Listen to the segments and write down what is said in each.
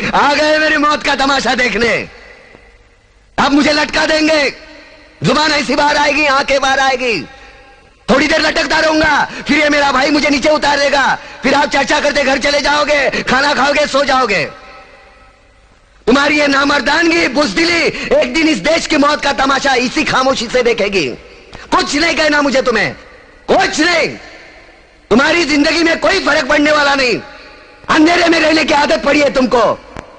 आ गए मेरी मौत का तमाशा देखने। अब मुझे लटका देंगे, जुबान ऐसी बाहर आएगी, आंखें बाहर आएगी, थोड़ी देर लटकता रहूंगा, फिर ये मेरा भाई मुझे नीचे उतार देगा, फिर आप चर्चा करते घर चले जाओगे, खाना खाओगे, सो जाओगे। तुम्हारी ये नामर्दानगी, बुज़दिली एक दिन इस देश की मौत का तमाशा इसी खामोशी से देखेगी। कुछ नहीं कहना मुझे, तुम्हें कुछ नहीं। तुम्हारी जिंदगी में कोई फर्क पड़ने वाला नहीं। अंधेरे में रहने की आदत पड़ी है तुमको,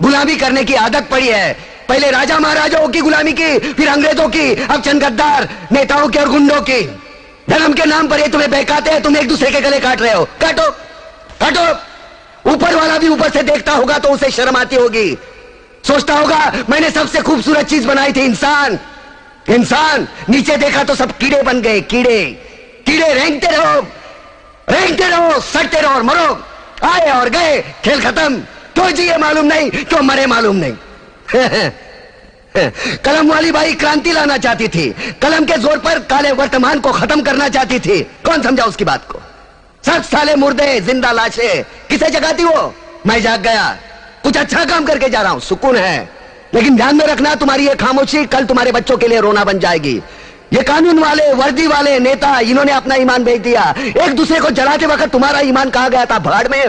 गुलामी करने की आदत पड़ी है। पहले राजा महाराजाओं की गुलामी की, फिर अंग्रेजों की, अब चंद गद्दार नेताओं की और गुंडों की। धर्म के नाम पर ये तुम्हें बहकाते हैं, तुम एक दूसरे के गले काट रहे हो। काटो काटो। ऊपर वाला भी ऊपर से देखता होगा तो उसे शर्म आती होगी, सोचता होगा मैंने सबसे खूबसूरत चीज बनाई थी, इंसान। इंसान नीचे देखा तो सब कीड़े बन गए, कीड़े कीड़े। रेंगते रहो, सड़ते रहो और मरो। आए और गए, खेल खत्म। क्यों जिए मालूम नहीं, क्यों मरे मालूम नहीं। कलम वाली बाई क्रांति लाना चाहती थी, कलम के जोर पर काले वर्तमान को खत्म करना चाहती थी। कौन समझा उसकी बात को? सब साले मुर्दे, जिंदा लाशें। किसे जगाती वो? मैं जाग गया, कुछ अच्छा काम करके जा रहा हूं, सुकून है। लेकिन ध्यान में रखना, तुम्हारी ये खामोशी कल तुम्हारे बच्चों के लिए रोना बन जाएगी। ये कानून वाले, वर्दी वाले नेता, इन्होंने अपना ईमान बेच दिया। एक दूसरे को जलाते वक्त तुम्हारा ईमान कहां गया था? भाड़ में।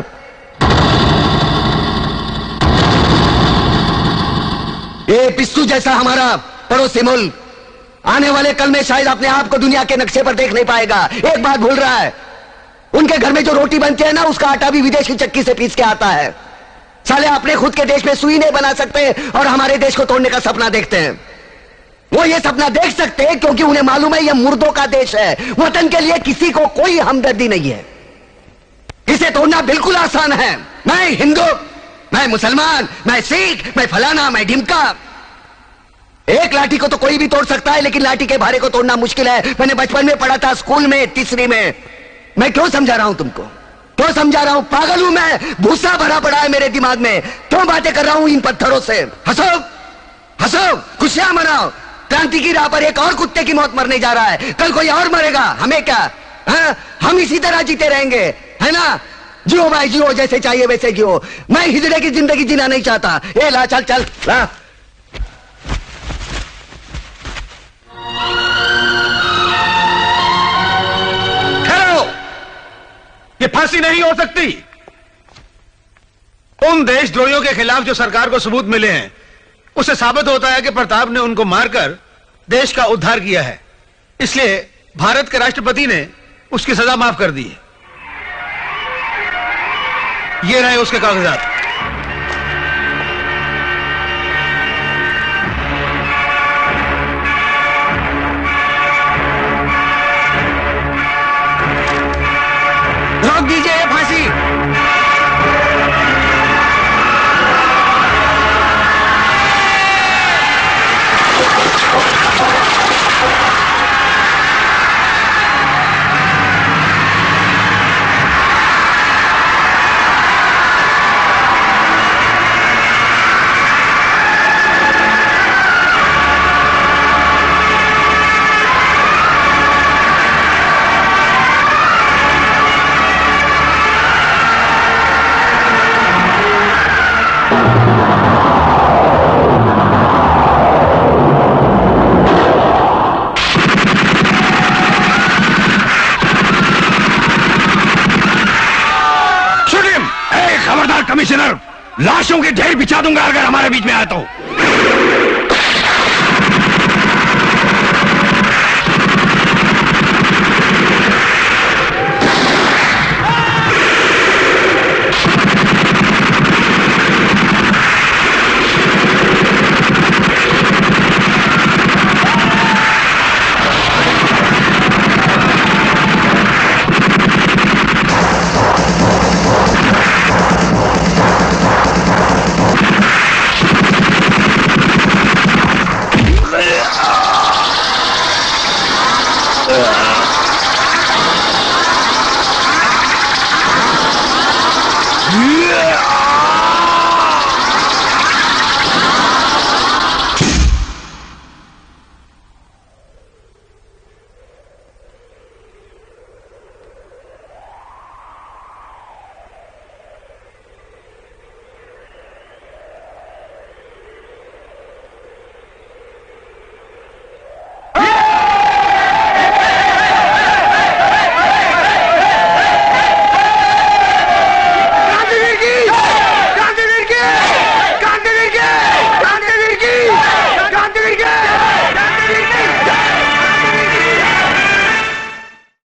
ये पिस्सू जैसा हमारा पड़ोसी मुल्क आने वाले कल में शायद अपने आप को दुनिया के नक्शे पर देख नहीं पाएगा। एक बात भूल रहा है, उनके घर में जो रोटी बनती है ना, उसका आटा भी विदेशी चक्की से पीस के आता है। साले अपने खुद के देश में सुई नहीं बना सकते और हमारे देश को तोड़ने का सपना देखते हैं। वो ये सपना देख सकते हैं क्योंकि उन्हें मालूम है ये मुर्दों का देश है। वतन के लिए किसी को कोई हमदर्दी नहीं है। इसे तोड़ना बिल्कुल आसान है। मैं हिंदू, मैं मुसलमान, मैं सिख, मैं फलाना, मैं ढिमका। एक लाठी को तो कोई भी तोड़ सकता है, लेकिन लाठी के भारे को तोड़ना मुश्किल है। मैंने बचपन में पढ़ा था, स्कूल में, तीसरी में। मैं क्यों समझा रहा हूं तुमको? क्यों समझा रहा हूं? पागल हूं मैं? भूसा भरा पड़ा है मेरे दिमाग में। क्यों बातें कर रहा हूं इन पत्थरों से? हंसो हंसो, खुशियां मनाओ। क्रांति की राह पर एक और कुत्ते की मौत मरने जा रहा है, कल कोई और मरेगा। हमें क्या? हाँ? हम इसी तरह जीते रहेंगे, है ना? जियो भाई जियो, जैसे चाहिए वैसे जियो। मैं हिजड़े की जिंदगी जीना नहीं चाहता। ए ला, चल चल ला। ठहरो, ये फांसी नहीं हो सकती। उन देशद्रोहियों के खिलाफ जो सरकार को सबूत मिले हैं, उससे साबित होता है कि प्रताप ने उनको मारकर देश का उद्धार किया है। इसलिए भारत के राष्ट्रपति ने उसकी सजा माफ कर दी है। ये रहे उसके कागजात। रोक दीजिए ये फांसी। कमिश्नर, लाशों के ढेर बिछा दूंगा अगर हमारे बीच में आया तो। Yeah!